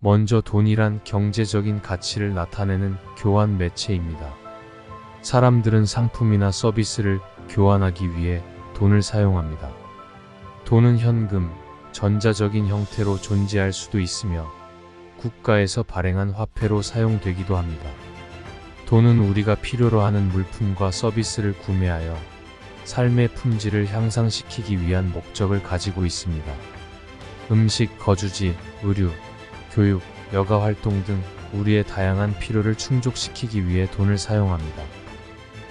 먼저 돈이란 경제적인 가치를 나타내는 교환 매체입니다. 사람들은 상품이나 서비스를 교환하기 위해 돈을 사용합니다. 돈은 현금, 전자적인 형태로 존재할 수도 있으며 국가에서 발행한 화폐로 사용되기도 합니다. 돈은 우리가 필요로 하는 물품과 서비스를 구매하여 삶의 품질을 향상시키기 위한 목적을 가지고 있습니다. 음식, 거주지, 의류, 교육, 여가 활동 등 우리의 다양한 필요를 충족시키기 위해 돈을 사용합니다.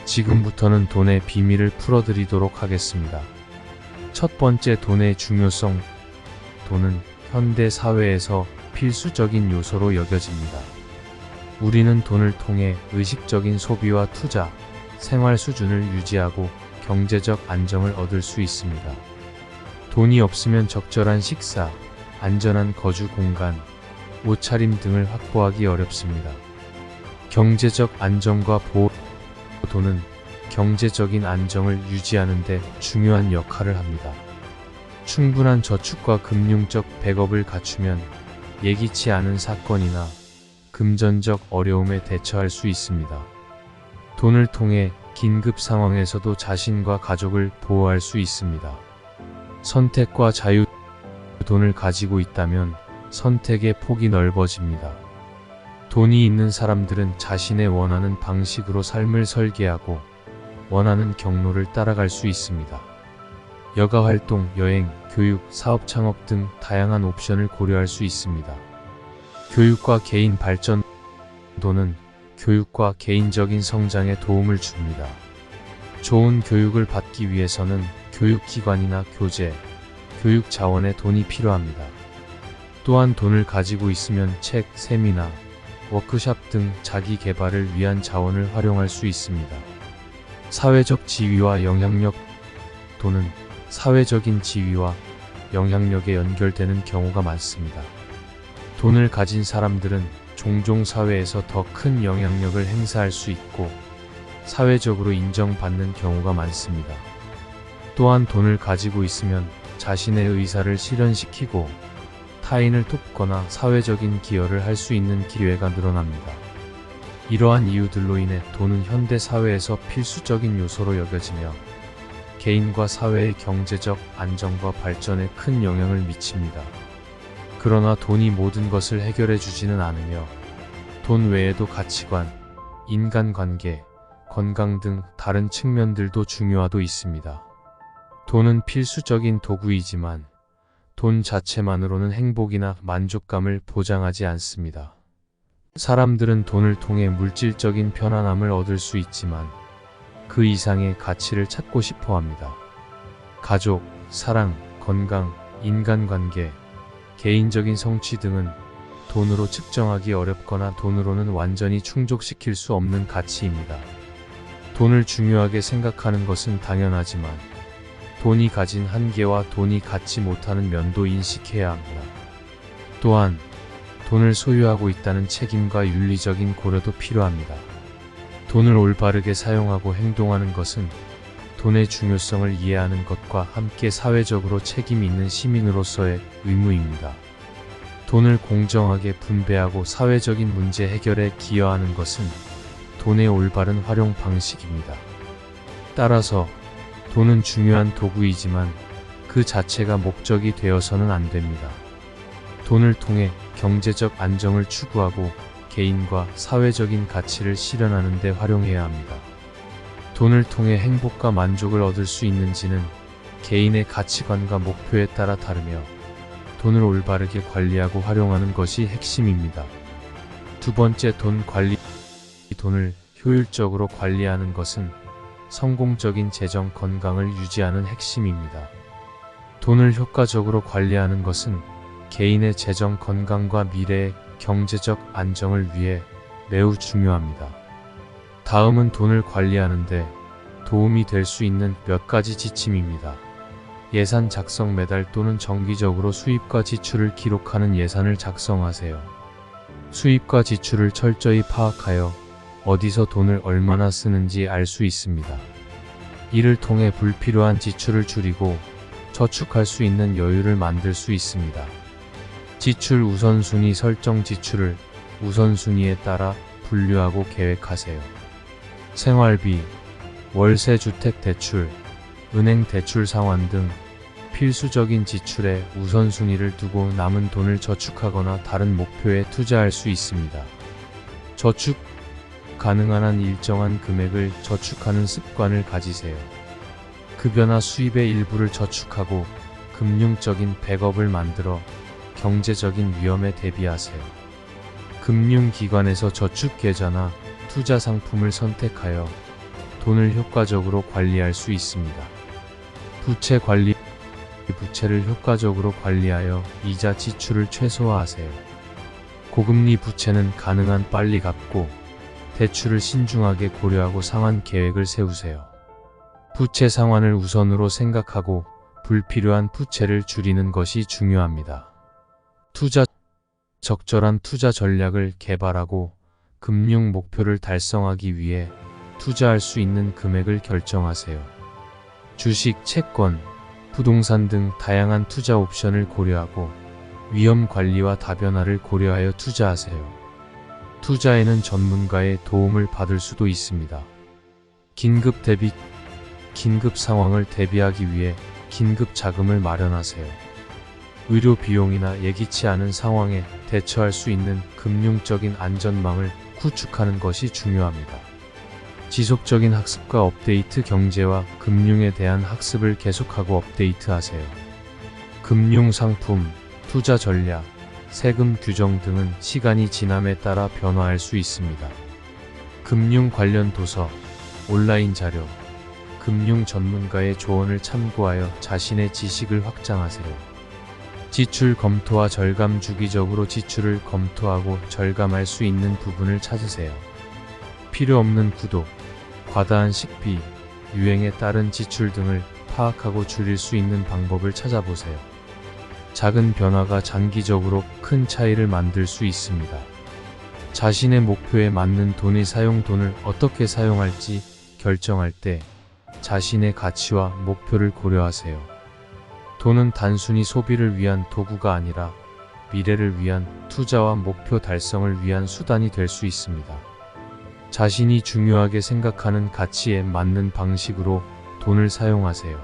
지금부터는 돈의 비밀을 풀어드리도록 하겠습니다. 첫 번째, 돈의 중요성. 돈은 현대 사회에서 필수적인 요소로 여겨집니다. 우리는 돈을 통해 의식적인 소비와 투자, 생활 수준을 유지하고 경제적 안정을 얻을 수 있습니다. 돈이 없으면 적절한 식사, 안전한 거주 공간, 옷차림 등을 확보하기 어렵습니다. 경제적 안정과 보호. 돈은 경제적인 안정을 유지하는 데 중요한 역할을 합니다. 충분한 저축과 금융적 백업을 갖추면 예기치 않은 사건이나 금전적 어려움에 대처할 수 있습니다. 돈을 통해 긴급 상황에서도 자신과 가족을 보호할 수 있습니다. 선택과 자유. 돈을 가지고 있다면 선택의 폭이 넓어집니다. 돈이 있는 사람들은 자신의 원하는 방식으로 삶을 설계하고 원하는 경로를 따라갈 수 있습니다. 여가 활동, 여행, 교육, 사업 창업 등 다양한 옵션을 고려할 수 있습니다. 교육과 개인 발전. 돈은 교육과 개인적인 성장에 도움을 줍니다. 좋은 교육을 받기 위해서는 교육기관이나 교재, 교육 자원에 돈이 필요합니다. 또한 돈을 가지고 있으면 책, 세미나, 워크샵 등 자기 개발을 위한 자원을 활용할 수 있습니다. 사회적 지위와 영향력. 돈은 사회적인 지위와 영향력에 연결되는 경우가 많습니다. 돈을 가진 사람들은 종종 사회에서 더 큰 영향력을 행사할 수 있고 사회적으로 인정받는 경우가 많습니다. 또한 돈을 가지고 있으면 자신의 의사를 실현시키고 타인을 돕거나 사회적인 기여를 할 수 있는 기회가 늘어납니다. 이러한 이유들로 인해 돈은 현대 사회에서 필수적인 요소로 여겨지며 개인과 사회의 경제적 안정과 발전에 큰 영향을 미칩니다. 그러나 돈이 모든 것을 해결해 주지는 않으며 돈 외에도 가치관, 인간관계, 건강 등 다른 측면들도 중요하도 있습니다. 돈은 필수적인 도구이지만 돈 자체만으로는 행복이나 만족감을 보장하지 않습니다. 사람들은 돈을 통해 물질적인 편안함을 얻을 수 있지만 그 이상의 가치를 찾고 싶어 합니다. 가족, 사랑, 건강, 인간관계, 개인적인 성취 등은 돈으로 측정하기 어렵거나 돈으로는 완전히 충족시킬 수 없는 가치입니다. 돈을 중요하게 생각하는 것은 당연하지만 돈이 가진 한계와 돈이 갖지 못하는 면도 인식해야 합니다. 또한 돈을 소유하고 있다는 책임과 윤리적인 고려도 필요합니다. 돈을 올바르게 사용하고 행동하는 것은 돈의 중요성을 이해하는 것과 함께 사회적으로 책임 있는 시민으로서의 의무입니다. 돈을 공정하게 분배하고 사회적인 문제 해결에 기여하는 것은 돈의 올바른 활용 방식입니다. 따라서 돈은 중요한 도구이지만 그 자체가 목적이 되어서는 안 됩니다. 돈을 통해 경제적 안정을 추구하고 개인과 사회적인 가치를 실현하는 데 활용해야 합니다. 돈을 통해 행복과 만족을 얻을 수 있는지는 개인의 가치관과 목표에 따라 다르며 돈을 올바르게 관리하고 활용하는 것이 핵심입니다. 두 번째, 돈 관리. 돈을 효율적으로 관리하는 것은 성공적인 재정 건강을 유지하는 핵심입니다. 돈을 효과적으로 관리하는 것은 개인의 재정 건강과 미래의 경제적 안정을 위해 매우 중요합니다. 다음은 돈을 관리하는 데 도움이 될 수 있는 몇 가지 지침입니다. 예산 작성. 매달 또는 정기적으로 수입과 지출을 기록하는 예산을 작성하세요. 수입과 지출을 철저히 파악하여 어디서 돈을 얼마나 쓰는지 알 수 있습니다. 이를 통해 불필요한 지출을 줄이고 저축할 수 있는 여유를 만들 수 있습니다. 지출 우선순위 설정. 지출을 우선순위에 따라 분류하고 계획하세요. 생활비, 월세, 주택 대출, 은행 대출 상환 등 필수적인 지출에 우선순위를 두고 남은 돈을 저축하거나 다른 목표에 투자할 수 있습니다. 저축 가능한 한 일정한 금액을 저축하는 습관을 가지세요. 급여나 수입의 일부를 저축하고 금융적인 백업을 만들어 경제적인 위험에 대비하세요. 금융기관에서 저축 계좌나 투자 상품을 선택하여 돈을 효과적으로 관리할 수 있습니다. 부채 관리. 부채를 효과적으로 관리하여 이자 지출을 최소화하세요. 고금리 부채는 가능한 빨리 갚고 대출을 신중하게 고려하고 상환 계획을 세우세요. 부채 상환을 우선으로 생각하고 불필요한 부채를 줄이는 것이 중요합니다. 투자. 적절한 투자 전략을 개발하고 금융 목표를 달성하기 위해 투자할 수 있는 금액을 결정하세요. 주식, 채권, 부동산 등 다양한 투자 옵션을 고려하고 위험 관리와 다변화를 고려하여 투자하세요. 투자에는 전문가의 도움을 받을 수도 있습니다. 긴급 대비. 긴급 상황을 대비하기 위해 긴급 자금을 마련하세요. 의료 비용이나 예기치 않은 상황에 대처할 수 있는 금융적인 안전망을 구축하는 것이 중요합니다. 지속적인 학습과 업데이트. 경제와 금융에 대한 학습을 계속하고 업데이트하세요. 금융상품, 투자 전략, 세금 규정 등은 시간이 지남에 따라 변화할 수 있습니다. 금융 관련 도서, 온라인 자료, 금융 전문가의 조언을 참고하여 자신의 지식을 확장하세요. 지출 검토와 절감. 주기적으로 지출을 검토하고 절감할 수 있는 부분을 찾으세요. 필요 없는 구독, 과다한 식비, 유행에 따른 지출 등을 파악하고 줄일 수 있는 방법을 찾아보세요. 작은 변화가 장기적으로 큰 차이를 만들 수 있습니다. 자신의 목표에 맞는 돈의 사용. 돈을 어떻게 사용할지 결정할 때 자신의 가치와 목표를 고려하세요. 돈은 단순히 소비를 위한 도구가 아니라 미래를 위한 투자와 목표 달성을 위한 수단이 될 수 있습니다. 자신이 중요하게 생각하는 가치에 맞는 방식으로 돈을 사용하세요.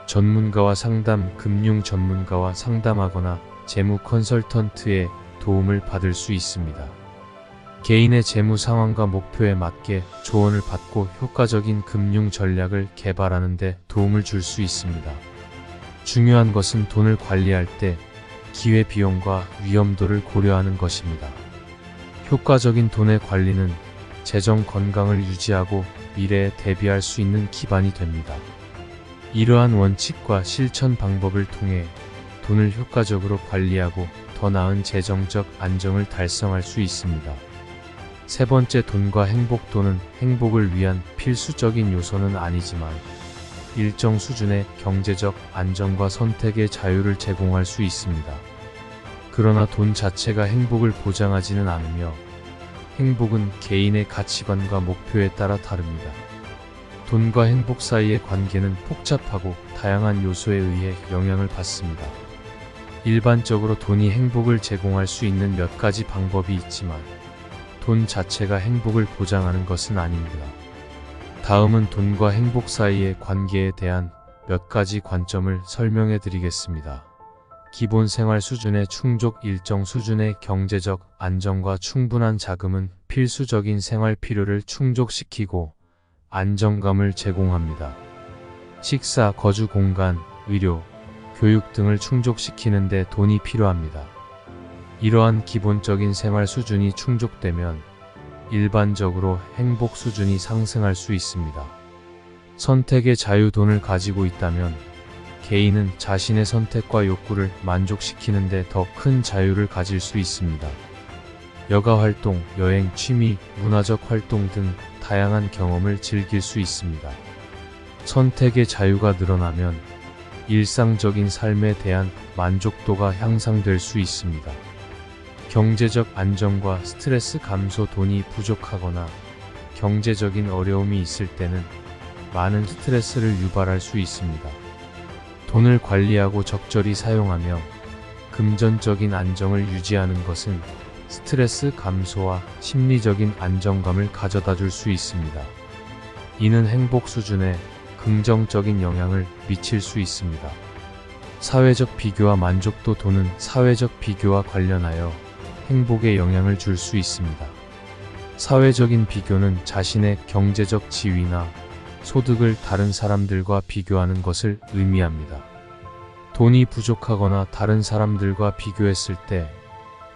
전문가와 상담. 금융 전문가와 상담하거나 재무 컨설턴트의 도움을 받을 수 있습니다. 개인의 재무 상황과 목표에 맞게 조언을 받고 효과적인 금융 전략을 개발하는 데 도움을 줄 수 있습니다. 중요한 것은 돈을 관리할 때 기회비용과 위험도를 고려하는 것입니다. 효과적인 돈의 관리는 재정 건강을 유지하고 미래에 대비할 수 있는 기반이 됩니다. 이러한 원칙과 실천 방법을 통해 돈을 효과적으로 관리하고 더 나은 재정적 안정을 달성할 수 있습니다. 세 번째, 돈과 행복. 돈은 행복을 위한 필수적인 요소는 아니지만 일정 수준의 경제적 안정과 선택의 자유를 제공할 수 있습니다. 그러나 돈 자체가 행복을 보장하지는 않으며 행복은 개인의 가치관과 목표에 따라 다릅니다. 돈과 행복 사이의 관계는 복잡하고 다양한 요소에 의해 영향을 받습니다. 일반적으로 돈이 행복을 제공할 수 있는 몇 가지 방법이 있지만 돈 자체가 행복을 보장하는 것은 아닙니다. 다음은 돈과 행복 사이의 관계에 대한 몇 가지 관점을 설명해 드리겠습니다. 기본 생활 수준의 충족. 일정 수준의 경제적 안정과 충분한 자금은 필수적인 생활 필요를 충족시키고 안정감을 제공합니다. 식사, 거주 공간, 의료, 교육 등을 충족시키는 데 돈이 필요합니다. 이러한 기본적인 생활 수준이 충족되면 일반적으로 행복 수준이 상승할 수 있습니다. 선택의 자유. 돈을 가지고 있다면 개인은 자신의 선택과 욕구를 만족시키는 데 더 큰 자유를 가질 수 있습니다. 여가 활동, 여행, 취미, 문화적 활동 등 다양한 경험을 즐길 수 있습니다. 선택의 자유가 늘어나면 일상적인 삶에 대한 만족도가 향상될 수 있습니다. 경제적 안정과 스트레스 감소. 돈이 부족하거나 경제적인 어려움이 있을 때는 많은 스트레스를 유발할 수 있습니다. 돈을 관리하고 적절히 사용하며 금전적인 안정을 유지하는 것은 스트레스 감소와 심리적인 안정감을 가져다 줄 수 있습니다. 이는 행복 수준에 긍정적인 영향을 미칠 수 있습니다. 사회적 비교와 만족도. 돈은 사회적 비교와 관련하여 행복에 영향을 줄 수 있습니다. 사회적인 비교는 자신의 경제적 지위나 소득을 다른 사람들과 비교하는 것을 의미합니다. 돈이 부족하거나 다른 사람들과 비교했을 때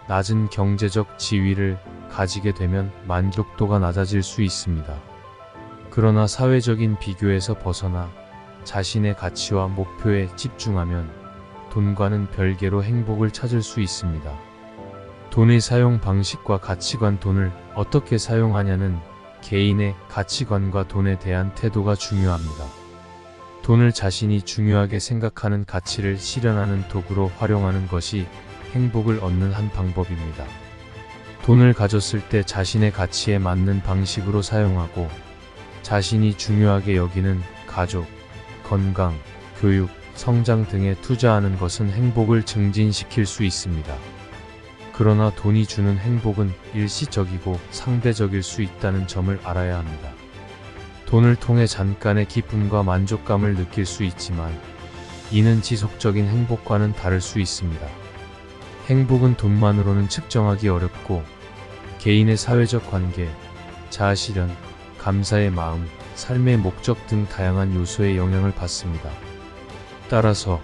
낮은 경제적 지위를 가지게 되면 만족도가 낮아질 수 있습니다. 그러나 사회적인 비교에서 벗어나 자신의 가치와 목표에 집중하면 돈과는 별개로 행복을 찾을 수 있습니다. 돈의 사용 방식과 가치관. 돈을 어떻게 사용하냐는 개인의 가치관과 돈에 대한 태도가 중요합니다. 돈을 자신이 중요하게 생각하는 가치를 실현하는 도구로 활용하는 것이 행복을 얻는 한 방법입니다. 돈을 가졌을 때 자신의 가치에 맞는 방식으로 사용하고 자신이 중요하게 여기는 가족, 건강, 교육, 성장 등에 투자하는 것은 행복을 증진시킬 수 있습니다. 그러나 돈이 주는 행복은 일시적이고 상대적일 수 있다는 점을 알아야 합니다. 돈을 통해 잠깐의 기쁨과 만족감을 느낄 수 있지만 이는 지속적인 행복과는 다를 수 있습니다. 행복은 돈만으로는 측정하기 어렵고 개인의 사회적 관계, 자아실현, 감사의 마음, 삶의 목적 등 다양한 요소에 영향을 받습니다. 따라서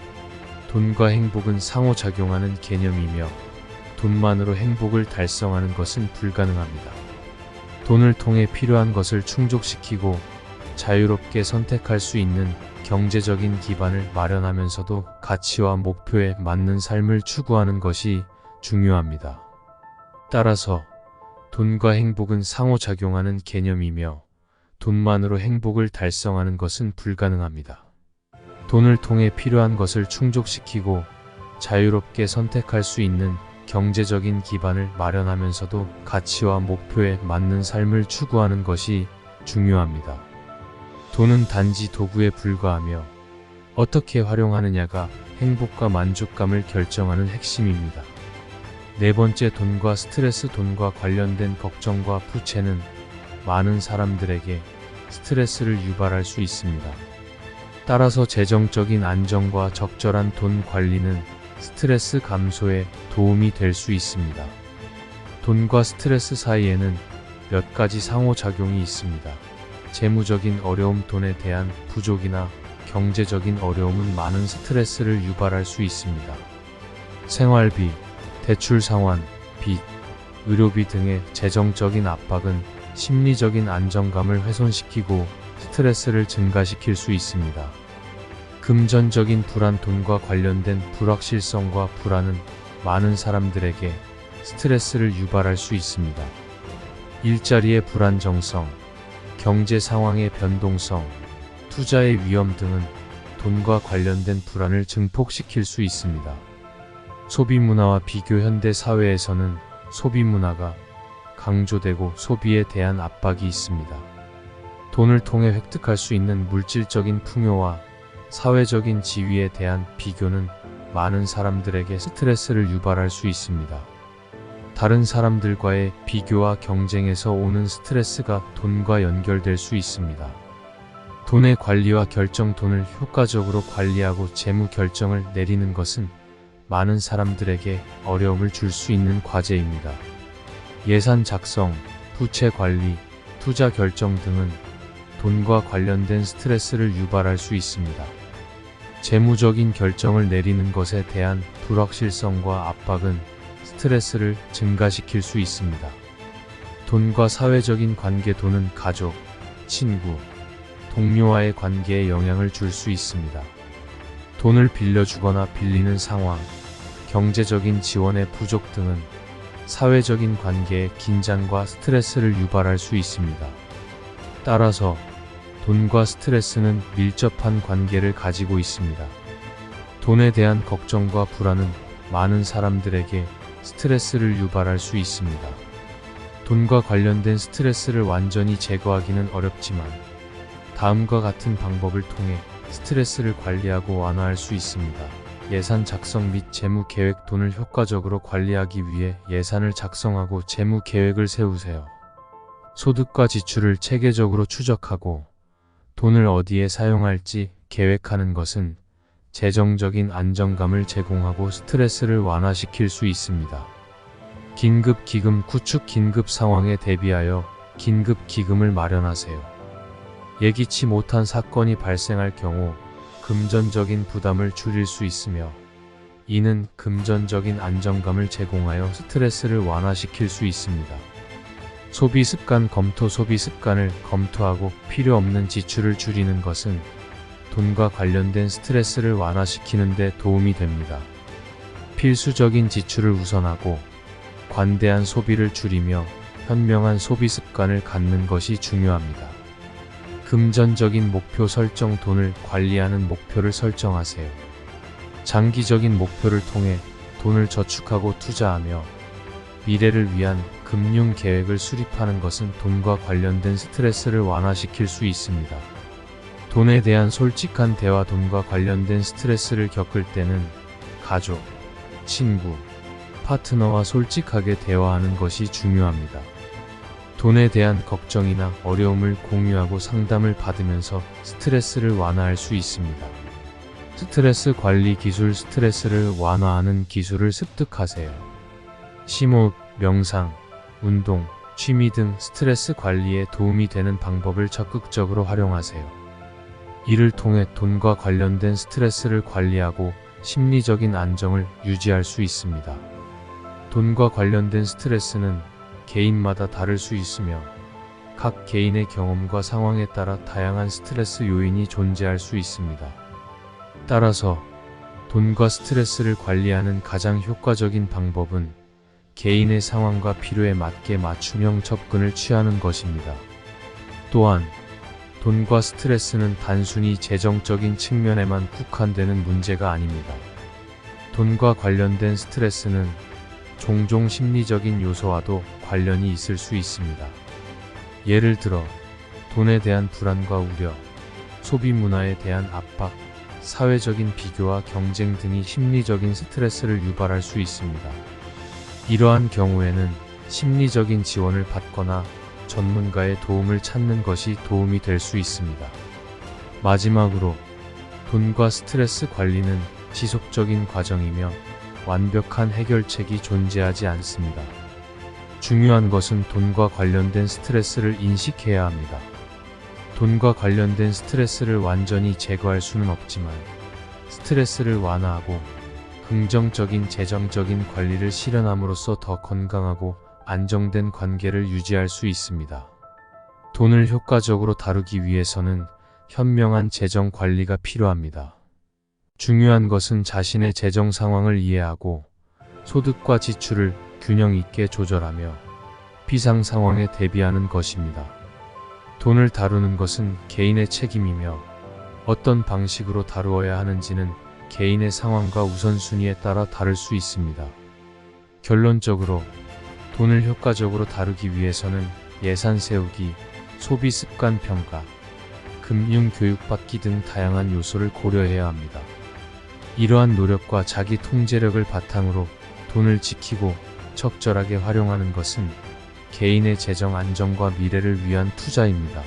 돈과 행복은 상호작용하는 개념이며 돈만으로 행복을 달성하는 것은 불가능합니다. 돈을 통해 필요한 것을 충족시키고 자유롭게 선택할 수 있는 경제적인 기반을 마련하면서도 가치와 목표에 맞는 삶을 추구하는 것이 중요합니다. 따라서 돈과 행복은 상호작용하는 개념이며 돈만으로 행복을 달성하는 것은 불가능합니다. 돈을 통해 필요한 것을 충족시키고 자유롭게 선택할 수 있는 경제적인 기반을 마련하면서도 가치와 목표에 맞는 삶을 추구하는 것이 중요합니다. 돈은 단지 도구에 불과하며 어떻게 활용하느냐가 행복과 만족감을 결정하는 핵심입니다. 네 번째, 돈과 스트레스. 돈과 관련된 걱정과 부채는 많은 사람들에게 스트레스를 유발할 수 있습니다. 따라서 재정적인 안정과 적절한 돈 관리는 스트레스 감소에 도움이 될 수 있습니다. 돈과 스트레스 사이에는 몇 가지 상호작용이 있습니다. 재무적인 어려움. 돈에 대한 부족이나 경제적인 어려움은 많은 스트레스를 유발할 수 있습니다. 생활비, 대출 상환, 빚, 의료비 등의 재정적인 압박은 심리적인 안정감을 훼손시키고 스트레스를 증가시킬 수 있습니다. 금전적인 불안. 돈과 관련된 불확실성과 불안은 많은 사람들에게 스트레스를 유발할 수 있습니다. 일자리의 불안정성, 경제 상황의 변동성, 투자의 위험 등은 돈과 관련된 불안을 증폭시킬 수 있습니다. 소비문화와 비교. 현대 사회에서는 소비문화가 강조되고 소비에 대한 압박이 있습니다. 돈을 통해 획득할 수 있는 물질적인 풍요와 사회적인 지위에 대한 비교는 많은 사람들에게 스트레스를 유발할 수 있습니다. 다른 사람들과의 비교와 경쟁에서 오는 스트레스가 돈과 연결될 수 있습니다. 돈의 관리와 결정. 돈을 효과적으로 관리하고 재무 결정을 내리는 것은 많은 사람들에게 어려움을 줄 수 있는 과제입니다. 예산 작성, 부채 관리, 투자 결정 등은 돈과 관련된 스트레스를 유발할 수 있습니다. 재무적인 결정을 내리는 것에 대한 불확실성과 압박은 스트레스를 증가시킬 수 있습니다. 돈과 사회적인 관계. 돈은 가족, 친구, 동료와의 관계에 영향을 줄 수 있습니다. 돈을 빌려주거나 빌리는 상황, 경제적인 지원의 부족 등은 사회적인 관계에 긴장과 스트레스를 유발할 수 있습니다. 따라서 돈과 스트레스는 밀접한 관계를 가지고 있습니다. 돈에 대한 걱정과 불안은 많은 사람들에게 스트레스를 유발할 수 있습니다. 돈과 관련된 스트레스를 완전히 제거하기는 어렵지만 다음과 같은 방법을 통해 스트레스를 관리하고 완화할 수 있습니다. 예산 작성 및 재무 계획. 돈을 효과적으로 관리하기 위해 예산을 작성하고 재무 계획을 세우세요. 소득과 지출을 체계적으로 추적하고 돈을 어디에 사용할지 계획하는 것은 재정적인 안정감을 제공하고 스트레스를 완화시킬 수 있습니다. 긴급 기금 구축. 긴급 상황에 대비하여 긴급 기금을 마련하세요. 예기치 못한 사건이 발생할 경우 금전적인 부담을 줄일 수 있으며 이는 금전적인 안정감을 제공하여 스트레스를 완화시킬 수 있습니다. 소비 습관 검토. 소비 습관을 검토하고 필요 없는 지출을 줄이는 것은 돈과 관련된 스트레스를 완화시키는 데 도움이 됩니다. 필수적인 지출을 우선하고 관대한 소비를 줄이며 현명한 소비 습관을 갖는 것이 중요합니다. 금전적인 목표 설정. 돈을 관리하는 목표를 설정하세요. 장기적인 목표를 통해 돈을 저축하고 투자하며 미래를 위한 금융 계획을 수립하는 것은 돈과 관련된 스트레스를 완화시킬 수 있습니다. 돈에 대한 솔직한 대화. 돈과 관련된 스트레스를 겪을 때는 가족, 친구, 파트너와 솔직하게 대화하는 것이 중요합니다. 돈에 대한 걱정이나 어려움을 공유하고 상담을 받으면서 스트레스를 완화할 수 있습니다. 스트레스 관리 기술. 스트레스를 완화하는 기술을 습득하세요. 심호흡, 명상, 운동, 취미 등 스트레스 관리에 도움이 되는 방법을 적극적으로 활용하세요. 이를 통해 돈과 관련된 스트레스를 관리하고 심리적인 안정을 유지할 수 있습니다. 돈과 관련된 스트레스는 개인마다 다를 수 있으며 각 개인의 경험과 상황에 따라 다양한 스트레스 요인이 존재할 수 있습니다. 따라서 돈과 스트레스를 관리하는 가장 효과적인 방법은 개인의 상황과 필요에 맞게 맞춤형 접근을 취하는 것입니다. 또한 돈과 스트레스는 단순히 재정적인 측면에만 국한되는 문제가 아닙니다. 돈과 관련된 스트레스는 종종 심리적인 요소와도 관련이 있을 수 있습니다. 예를 들어 돈에 대한 불안과 우려, 소비 문화에 대한 압박, 사회적인 비교와 경쟁 등이 심리적인 스트레스를 유발할 수 있습니다. 이러한 경우에는 심리적인 지원을 받거나 전문가의 도움을 찾는 것이 도움이 될 수 있습니다. 마지막으로 돈과 스트레스 관리는 지속적인 과정이며 완벽한 해결책이 존재하지 않습니다. 중요한 것은 돈과 관련된 스트레스를 인식해야 합니다. 돈과 관련된 스트레스를 완전히 제거할 수는 없지만 스트레스를 완화하고 긍정적인 재정적인 관리를 실현함으로써 더 건강하고 안정된 관계를 유지할 수 있습니다. 돈을 효과적으로 다루기 위해서는 현명한 재정 관리가 필요합니다. 중요한 것은 자신의 재정 상황을 이해하고 소득과 지출을 균형 있게 조절하며 비상 상황에 대비하는 것입니다. 돈을 다루는 것은 개인의 책임이며 어떤 방식으로 다루어야 하는지는 개인의 상황과 우선순위에 따라 다를 수 있습니다. 결론적으로 돈을 효과적으로 다루기 위해서는 예산 세우기, 소비 습관 평가, 금융 교육받기 등 다양한 요소를 고려해야 합니다. 이러한 노력과 자기 통제력을 바탕으로 돈을 지키고 적절하게 활용하는 것은 개인의 재정 안정과 미래를 위한 투자입니다.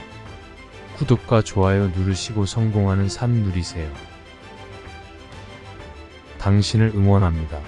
구독과 좋아요 누르시고 성공하는 삶 누리세요. 당신을 응원합니다.